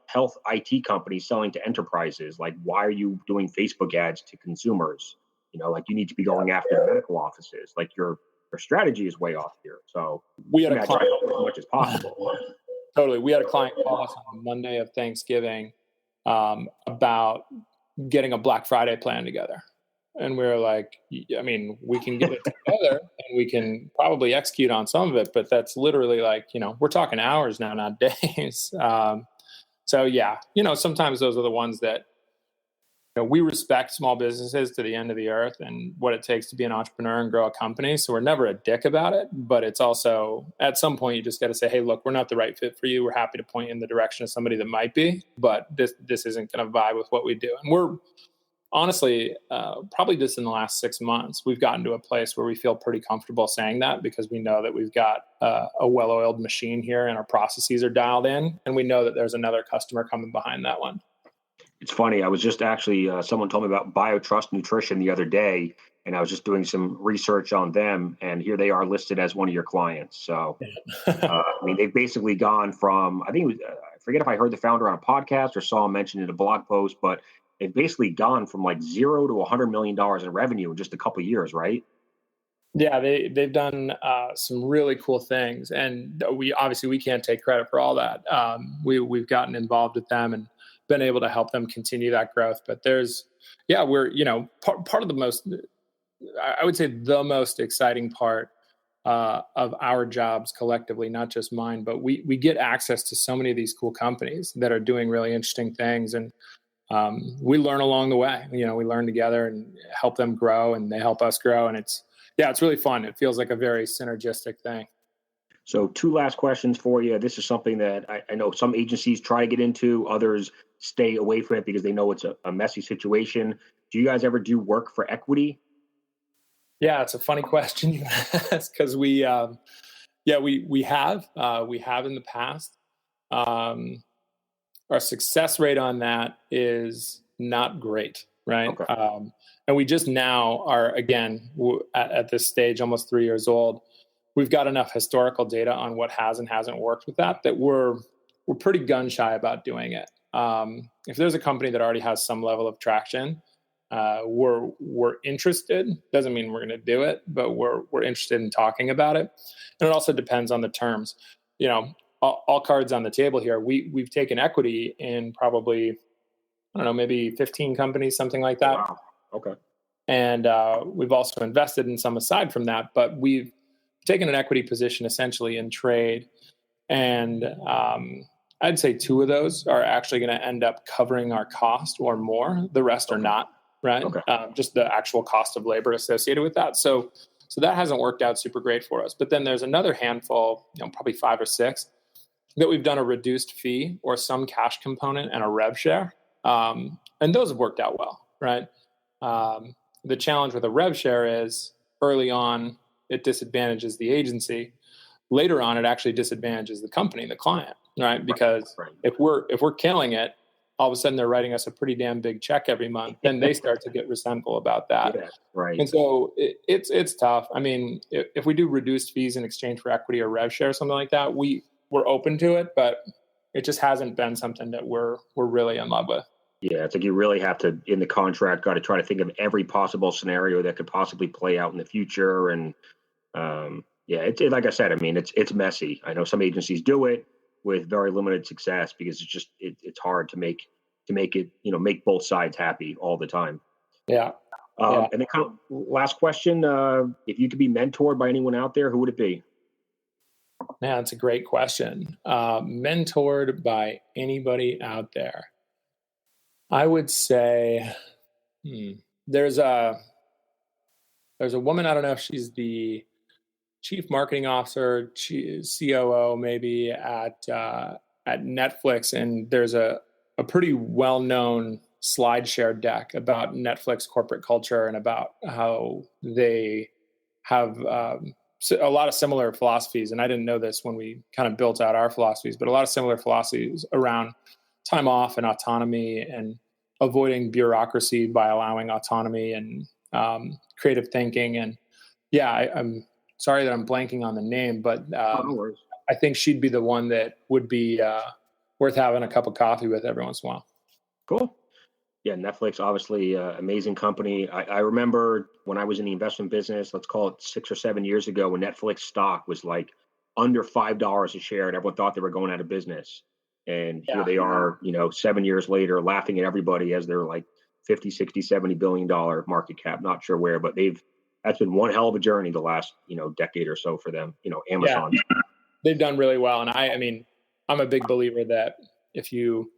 IT company selling to enterprises. Like, why are you doing Facebook ads to consumers? Like, you need to be going after medical offices. Like, your strategy is way off here. So we had a client as much as possible. Totally. We had a client call us on Monday of Thanksgiving about getting a Black Friday plan together. And we were like, I mean, we can get it together and we can probably execute on some of it, but that's literally like, we're talking hours now, not days. So yeah, sometimes those are the ones that, we respect small businesses to the end of the earth and what it takes to be an entrepreneur and grow a company. So we're never a dick about it, but it's also at some point you just got to say, hey, look, we're not the right fit for you. We're happy to point you in the direction of somebody that might be, but this isn't going to vibe with what we do. And honestly, probably just in the last 6 months, we've gotten to a place where we feel pretty comfortable saying that, because we know that we've got a well-oiled machine here and our processes are dialed in, and we know that there's another customer coming behind that one. It's funny. I was just actually, someone told me about BioTrust Nutrition the other day, and I was just doing some research on them, and here they are listed as one of your clients. So, I mean, they've basically gone from, I think it was, I forget if I heard the founder on a podcast or saw him mentioned in a blog post, but they've basically gone from like $0 to $100 million in revenue in just a couple of years, right? Yeah, they've done some really cool things, and we can't take credit for all that. We've gotten involved with them and been able to help them continue that growth. But we're part of the most, I would say, the most exciting part of our jobs collectively, not just mine, but we get access to so many of these cool companies that are doing really interesting things, and we learn along the way. We learn together and help them grow, and they help us grow, and it's really fun. It feels like a very synergistic thing. So 2 last questions for you. This is something that I know some agencies try to get into, others stay away from it because they know it's a messy situation. Do you guys ever do work for equity? Yeah, it's a funny question you ask, because we have in the past. Our success rate on that is not great, right? Okay. And we just now are, again, at this stage, almost 3 years old. We've got enough historical data on what has and hasn't worked with that we're pretty gun shy about doing it. If there's a company that already has some level of traction, we're interested. Doesn't mean we're going to do it, but we're interested in talking about it. And it also depends on the terms. All cards on the table here. We've taken equity in probably, I don't know, maybe 15 companies, something like that. Wow. Okay. And we've also invested in some aside from that, but we've taken an equity position essentially in trade. And I'd say 2 of those are actually going to end up covering our cost or more. The rest are not, right? Okay. Just the actual cost of labor associated with that. So that hasn't worked out super great for us. But then there's another handful, probably 5 or 6, that we've done a reduced fee or some cash component and a rev share. And those have worked out well, right? The challenge with a rev share is early on, it disadvantages the agency. Later on, it actually disadvantages the company, the client, right? Because if we're killing it, all of a sudden they're writing us a pretty damn big check every month. Then they start to get resentful about that. Yeah, right. And so it's tough. I mean, if we do reduced fees in exchange for equity or rev share or something like that, we're open to it, but it just hasn't been something that we're really in love with. Yeah, it's like you really have to, in the contract, got to try to think of every possible scenario that could possibly play out in the future. And it's like I said, I mean, it's messy. I know some agencies do it with very limited success because it's hard to make it, make both sides happy all the time. Yeah. And then kind of last question, if you could be mentored by anyone out there, who would it be? Man, that's a great question. Mentored by anybody out there. I would say there's a woman, I don't know if she's the chief marketing officer, COO maybe at Netflix, and there's a pretty well-known SlideShare deck about Netflix corporate culture and about how they have a lot of similar philosophies. And I didn't know this when we kind of built out our philosophies, but a lot of similar philosophies around time off and autonomy and avoiding bureaucracy by allowing autonomy and creative thinking. And I'm sorry that I'm blanking on the name, but No worries. I think she'd be the one that would be worth having a cup of coffee with every once in a while. Cool. Yeah, Netflix, obviously, amazing company. I remember when I was in the investment business, let's call it 6 or 7 years ago, when Netflix stock was like under $5 a share, and everyone thought they were going out of business. And here they are, 7 years later, laughing at everybody as they're like 50, 60, $70 billion market cap. Not sure where, but that's been one hell of a journey the last, decade or so for them, Amazon. Yeah. They've done really well. And I mean, I'm a big believer that if you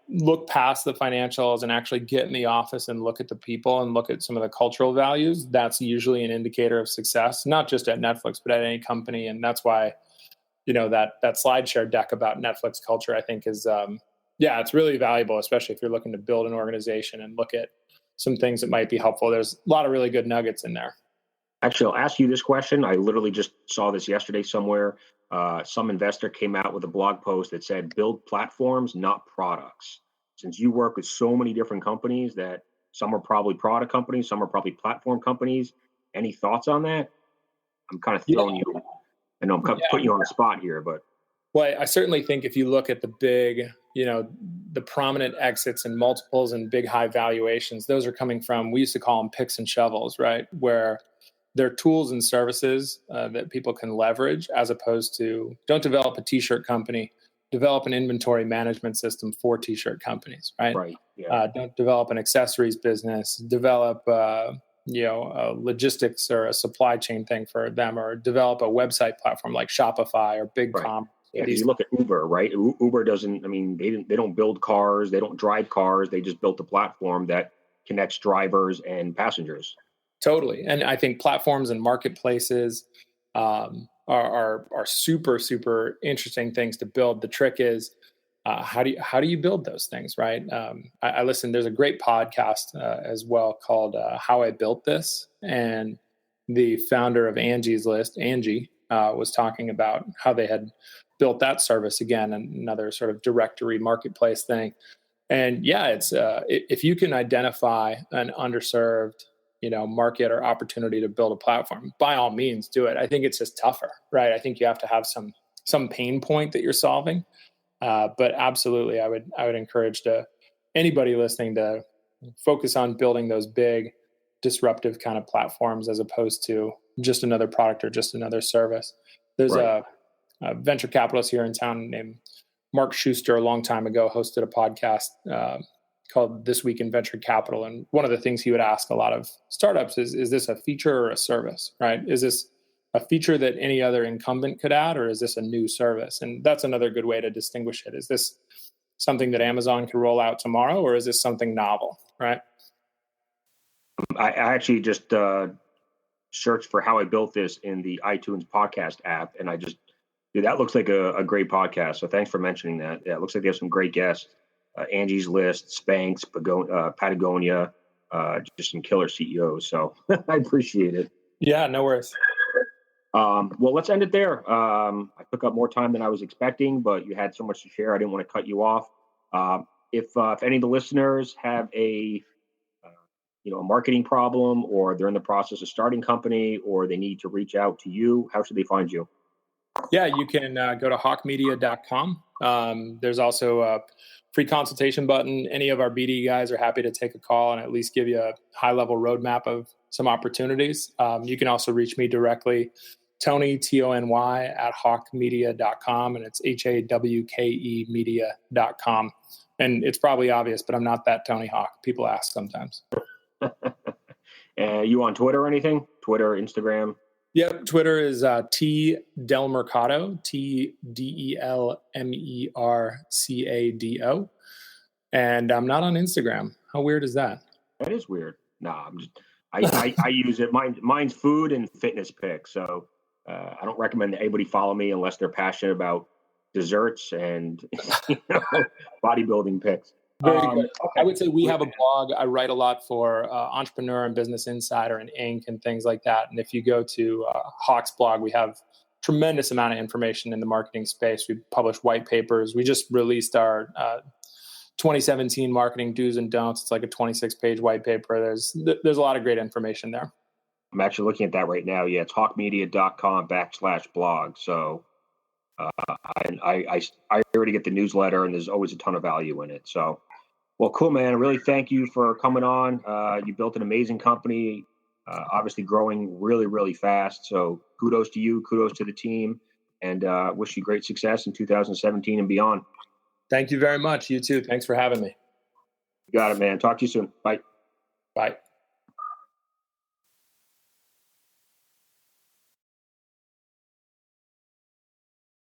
look past the financials and actually get in the office and look at the people and look at some of the cultural values, that's usually an indicator of success, not just at Netflix, but at any company. And that's why, that SlideShare deck about Netflix culture, I think is Yeah, it's really valuable, especially if you're looking to build an organization and look at some things that might be helpful. There's a lot of really good nuggets in there. Actually, I'll ask you this question. I literally just saw this yesterday somewhere. Some investor came out with a blog post that said, build platforms, not products. Since you work with so many different companies that some are probably product companies, some are probably platform companies. Any thoughts on that? I'm kind of throwing you, I know I'm kind of putting you on the spot here, but. Well, I certainly think if you look at the big, the prominent exits and multiples and big high valuations, those are coming from, we used to call them picks and shovels, right? Where they're tools and services that people can leverage, as opposed to, don't develop a t-shirt company, develop an inventory management system for t-shirt companies, right? Right. Yeah. Don't develop an accessories business, develop a logistics or a supply chain thing for them, or develop a website platform like Shopify or BigCom. Yeah, you look at Uber, right? Uber doesn't, they don't build cars, they don't drive cars, they just built a platform that connects drivers and passengers. Totally. And I think platforms and marketplaces are super, super interesting things to build. The trick is, how do you build those things, right? I listen, there's a great podcast as well called How I Built This. And the founder of Angie's List, Angie, was talking about how they had built that service, again, another sort of directory marketplace thing. And yeah, it's if you can identify an underserved market or opportunity to build a platform, by all means do it. I think it's just tougher, right? I think you have to have some pain point that you're solving. But absolutely, I would encourage anybody listening to focus on building those big disruptive kind of platforms, as opposed to just another product or just another service. There's a venture capitalist here in town named Mark Schuster, a long time ago, hosted a podcast called This Week in Venture Capital. And one of the things he would ask a lot of startups is this a feature or a service, right? Is this a feature that any other incumbent could add, or is this a new service? And that's another good way to distinguish it. Is this something that Amazon can roll out tomorrow, or is this something novel, right? I actually just searched for How I Built This in the iTunes podcast app, and that looks like a great podcast. So thanks for mentioning that. Yeah, it looks like they have some great guests. Angie's List, Spanx, Patagonia, just some killer CEOs. So I appreciate it. Yeah, no worries. Well, let's end it there. I took up more time than I was expecting, but you had so much to share, I didn't want to cut you off. If any of the listeners have a marketing problem, or they're in the process of starting a company, or they need to reach out to you, how should they find you? Yeah, you can go to hawkemedia.com. There's also a free consultation button. Any of our BD guys are happy to take a call and at least give you a high-level roadmap of some opportunities. You can also reach me directly, Tony, Tony, at hawkemedia.com, and it's HAWKE media.com. And it's probably obvious, but I'm not that Tony Hawk. People ask sometimes. You on Twitter or anything? Twitter, Instagram? Yep, Twitter is T Delmercado, TDelmercado. And I'm not on Instagram. How weird is that? That is weird. Nah, I use it. Mine's food and fitness pics. So I don't recommend that anybody follow me unless they're passionate about desserts and bodybuilding pics. Very good. Okay. I would say we have a blog. I write a lot for Entrepreneur and Business Insider and Inc. and things like that. And if you go to Hawke's blog, we have tremendous amount of information in the marketing space. We publish white papers. We just released our 2017 marketing do's and don'ts. It's like a 26-page white paper. There's a lot of great information there. I'm actually looking at that right now. Yeah, it's hawkemedia.com/blog. So I already get the newsletter, and there's always a ton of value in it. So, well, cool, man. I really thank you for coming on. You built an amazing company, obviously growing really, really fast. So kudos to you, kudos to the team, and wish you great success in 2017 and beyond. Thank you very much. You too. Thanks for having me. You got it, man. Talk to you soon. Bye. Bye.